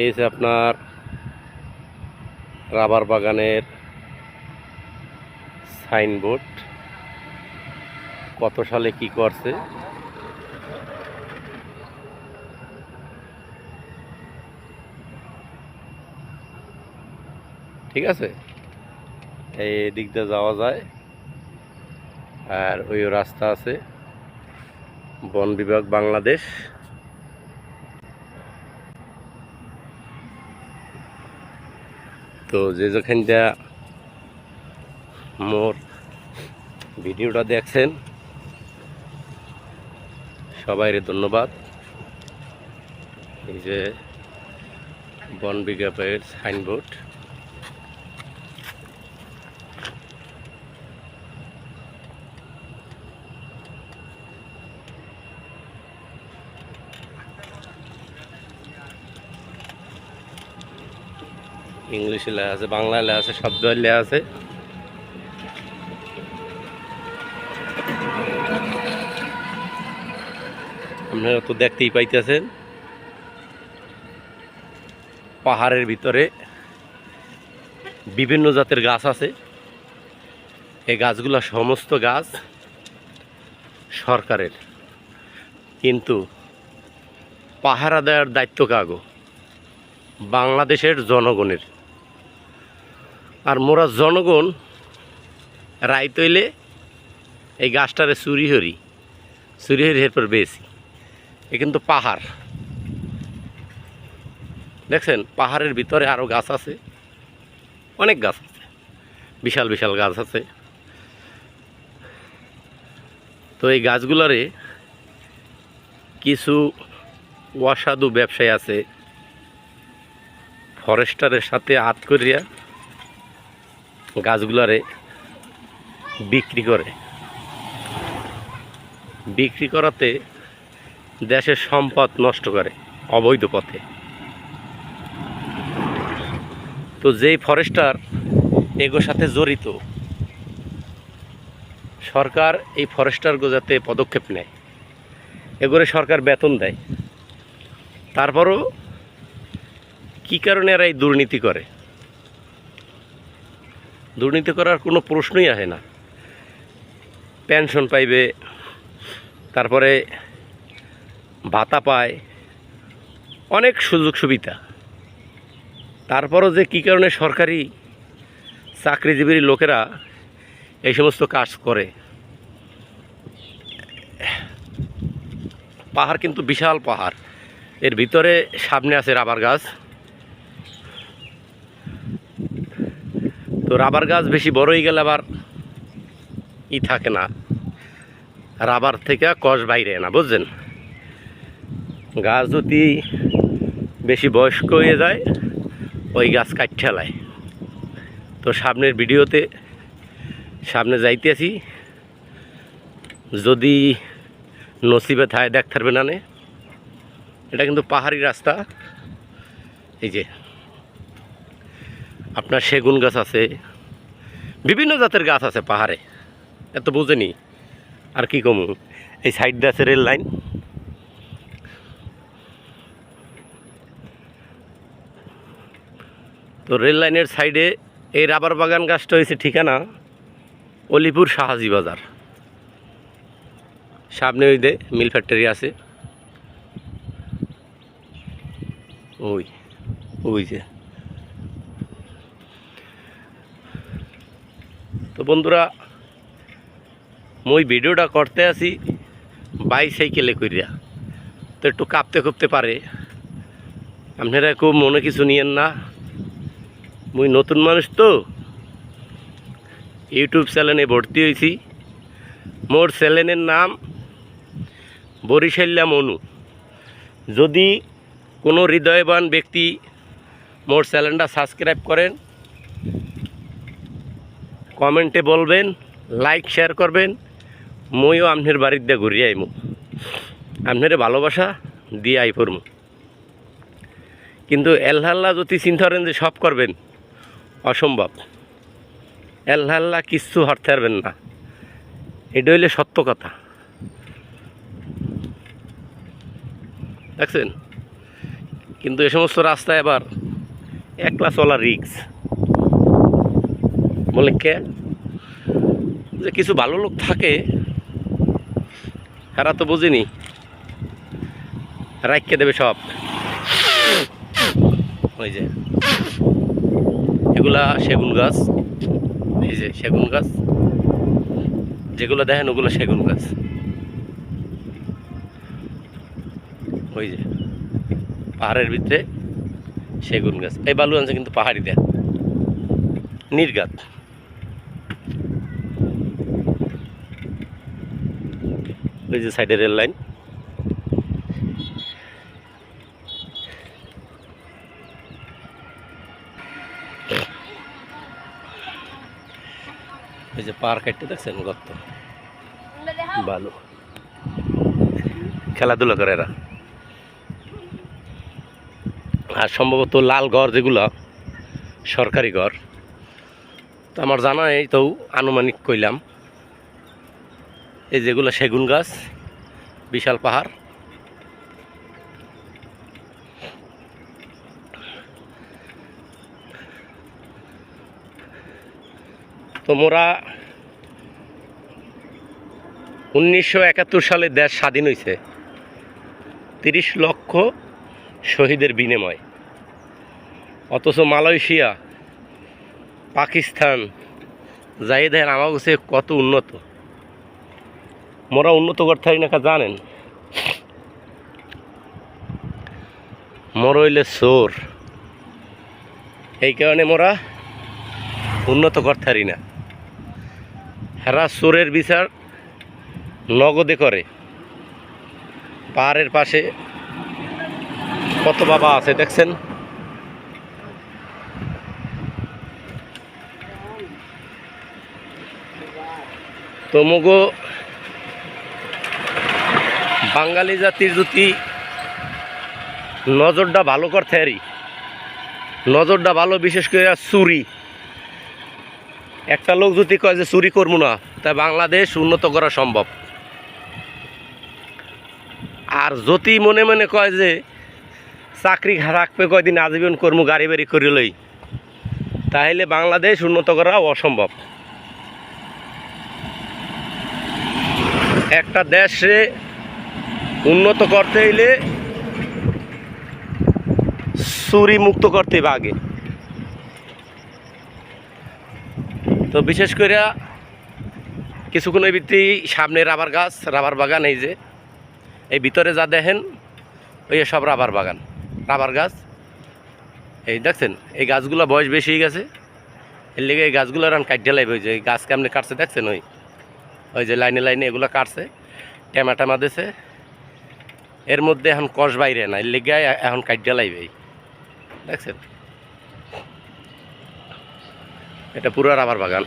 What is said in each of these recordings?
এই যে আপনার রাবার বাগানের সাইনবোর্ড, কত সালে কি করছে। ঠিক আছে, এই দিক দিয়ে যাওয়া যায়। আর ওই রাস্তা আছে বন বিভাগ বাংলাদেশ। তো যে যেখানটা মোর ভিডিওটা দেখছেন সবাইরে ধন্যবাদ। এই যে বন বিভাগের সাইনবোর্ড, ইংলিশে লেখা আছে, বাংলায় লেখা আছে, শব্দ লেখা আছে। আপনারা তো দেখতেই পাইতেছেন পাহাড়ের ভিতরে বিভিন্ন জাতের গাছ আছে। এই গাছগুলো সমস্ত গাছ সরকারের, কিন্তু পাহারা দেওয়ার দায়িত্ব কাগো বাংলাদেশের জনগণের। আর মোরা জনগণ রায় তৈলে এই গাছটারে চুরি হরি এরপর বেশি। এ কিন্তু পাহাড়, দেখছেন পাহাড়ের ভিতরে আরও গাছ আছে, অনেক গাছ আছে, বিশাল বিশাল গাছ আছে। তো এই গাছগুলারে কিছু অসাধু ব্যবসায়ী আছে ফরেস্টারের সাথে হাত করিয়া গাছগুলারে বিক্রি করাতে দেশের সম্পদ নষ্ট করে অবৈধ পথে। তো যেই ফরেস্টার এগুলোর সাথে জড়িত, সরকার এই ফরেস্টারগুলো যাতে পদক্ষেপ নেয়, এগুলো সরকার বেতন দেয়, তারপরও কী কারণে এরা এই দুর্নীতি করে? দুর্নীতি করার কোনো প্রশ্নই আসে না। পেনশন পাইবে, তারপরে ভাতা পায়, অনেক সুযোগ সুবিধা। তারপরও যে কী কারণে সরকারি চাকরিজীবী লোকেরা এই সমস্ত কাজ করে। পাহাড় কিন্তু বিশাল পাহাড়, এর ভিতরে সামনে আছে রাবার গাছ। তো রাবার গাছ বেশি বড় হয়ে গেলে আবার থাকে না, রাবার থেকে কষ বাইরে না, বুঝছেন? গাছ যদি বেশি বয়স্ক হয়ে যায় ওই গাছ কাট ঠেলায়। তো সামনের ভিডিওতে সামনে যাইতেছি, যদি নসিবে থায় দেখ থাকবে না। এটা কিন্তু পাহাড়ি রাস্তা। এই যে আপনার সেগুন গাছ আছে, বিভিন্ন জাতের গাছ আছে পাহাড়ে, এত বুঝেনি আর কি কমু। এই সাইড দিয়ে আছে রেল লাইন। তো রেল লাইনের সাইডে এই রাবার বাগান গাছটা হয়েছে ঠিকানা অলিপুর শাহাজি বাজার। সামনে ওই দে মিল ফ্যাক্টরি আছে, ওই যে। তো বন্ধুরা, মই ভিডিওটা করতে আসি বাইসাইকেলে করিয়া, তো একটু কাঁপতে পারে, আপনারা খুব মনে কিছু নিয়েন না। মুই নতুন মানুষ, তো ইউটিউব চ্যানেলে ভর্তি হয়েছি। মোর চ্যানেলের নাম বরিশাল্লা মনু। যদি কোনো হৃদয়বান ব্যক্তি মোর চ্যানেলটা সাবস্ক্রাইব করেন, কমেন্টে বলবেন, লাইক শেয়ার করবেন, মইও আপনার বাড়ির দিয়ে ঘুরিয়ে আইমু, আপনার ভালোবাসা দিয়ে আই পড়মু। কিন্তু এল্লাহ যদি চিন্তা করেন যে সব করবেন, অসম্ভব। এল্লাহ কিচ্ছু হারতে পারবেন না, এটা হইলে সত্য কথা। দেখছেন কিন্তু এ সমস্ত রাস্তায় আবার একলা চলা রিক্স। বলে কে যে কিছু ভালো লোক থাকে, এরা তো বুঝিনি, রাইখে দেবে সব। ওই যে এগুলা সেগুন গাছ, এই যে সেগুন গাছ যেগুলো দেখেন ওগুলো সেগুন গাছ। ওই যে পাহাড়ের ভিতরে সেগুন গাছ। এই বালু আনছে কিন্তু পাহাড়ি দেয় নির্গাত। ওই যে সাইডে রেল লাইন। এই যে পাহাড় কাটতে দেখছেন গর্ত, বালু, খেলাধুলা করে এরা। আর সম্ভবত লাল ঘর যেগুলো সরকারি ঘর, তো আমার জানা এই তো আনুমানিক কইলাম। এই যেগুলো সেগুন গাছ, বিশাল পাহাড়। তো মোরা 1971 সালে দেশ স্বাধীন হয়েছে 30 লক্ষ শহীদের বিনিময়। অথচ মালয়েশিয়া, পাকিস্তান যাই দেখেন আমার কাছে কত উন্নত। মোরা উন্নত করতে পারি না, জানেন? মোর হইলে চোর, এই কারণে মোরা উন্নত করতে পারি না। হেরা চোরের বিচার নগদে করে। পাহাড়ের পাশে কত বাবা আছে দেখছেন। তো মগো বাঙালি জাতির যদি নজরটা ভালো করতে পারি, নজরটা ভালো, বিশেষ করে চুরি, একটা লোক যদি কয় যে চুরি করবো না, তা বাংলাদেশ উন্নত করা সম্ভব। আর যদি মনে মনে কয় যে চাকরি রাখবে কয়দিন আজীবন কর্ম গাড়ি বাড়ি করে লই, তাহলে বাংলাদেশ উন্নত করা অসম্ভব। একটা দেশে উন্নত করতে হইলে চুরি মুক্ত করতে হবে আগে। তো বিশেষ করে কিছুক্ষণ ওই ভিত্তি সামনে রাবার গাছ, রাবার বাগান। এই যে এই ভিতরে যা দেখেন ওই সব রাবার বাগান, রাবার গাছ। এই দেখছেন এই গাছগুলো বয়স বেশি হয়ে গেছে, এর লেগে এই গাছগুলো রান কাটিয়ে লাগবে। ওই যে এই গাছ কেমনে কাটছে দেখছেন, ওই যে লাইনে লাইনে এগুলো কাটছে, টেমা টেমা দিছে। এর মধ্যে এখন কষ বাইরে না, এর লেগে এখন কাটিয়ে লাগবে। দেখছেন এটা পুরো রাবার বাগান,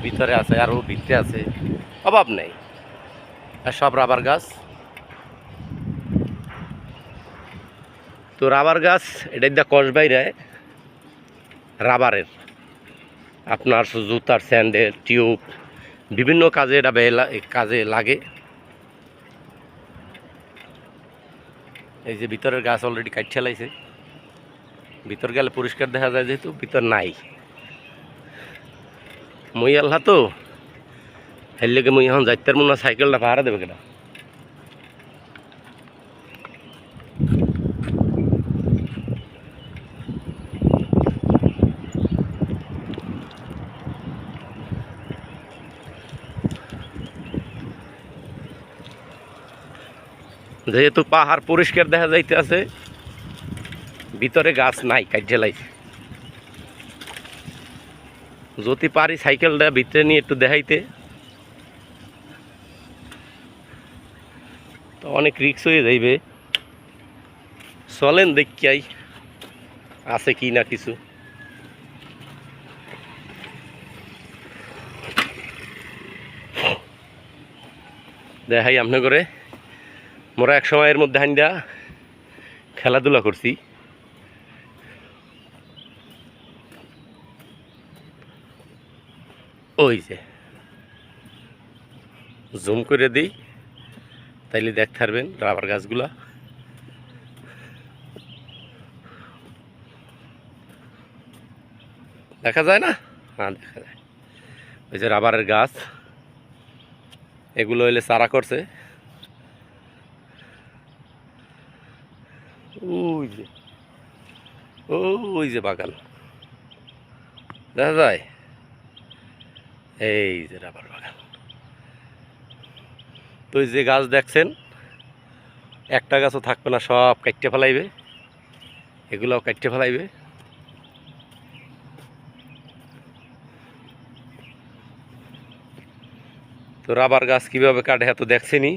ভিতরে আছে আরও ভিতরে আছে, অভাব নেই। আর সব রাবার গাছ। তো রাবার গাছ এটা দিয়ে কষ বাইরে রাবারের, আপনার জুতার স্যান্ডেল, টিউব, বিভিন্ন কাজে এটা কাজে লাগে। এই যে ভিতরের গাছ অলরেডি কাট ঠেলাইছে, ভিতর গেলে পরিষ্কার দেখা যায়, যেহেতু ভিতর নাই। মই আল্লাহ তো এর লেগে মই এখন যাইতে পারবো না, সাইকেলটা ভাড়া দেবে কেনা। যেহেতু পাহাড় পরিষ্কার দেখা যাইতে আছে, ভিতরে গাছ নাই, কাটে লাইছে। যদি পারি সাইকেলটা ভিতরে নিয়ে একটু দেখাইতে, তো অনেক রিক্স হয়ে যাইবে। চলেন দেখিয়াই আছে কি না কিছু। দেখাই আপনি করে। মোরা এক সময়ের মধ্যে হাইন্দা খেলাধুলা করছি। ওই যে জুম করে দিই, তাইলে দেখতে পারবেন রাবার গাছগুলা। দেখা যায় না? হ্যাঁ দেখা যায়। ওই যে রাবারের গাছ, এগুলো হইলে চারা করছে। ওই যে ওই যে বাগান দেখা যায়, এই যে রাবার বাগান। তো এই যে গাছ দেখছেন, একটা গাছও থাকবে না, সব কাটতে ফেলাইবে, এগুলোও কাটতে ফেলাইবে। তো রাবার গাছ কিভাবে কাটে এত দেখছেনি।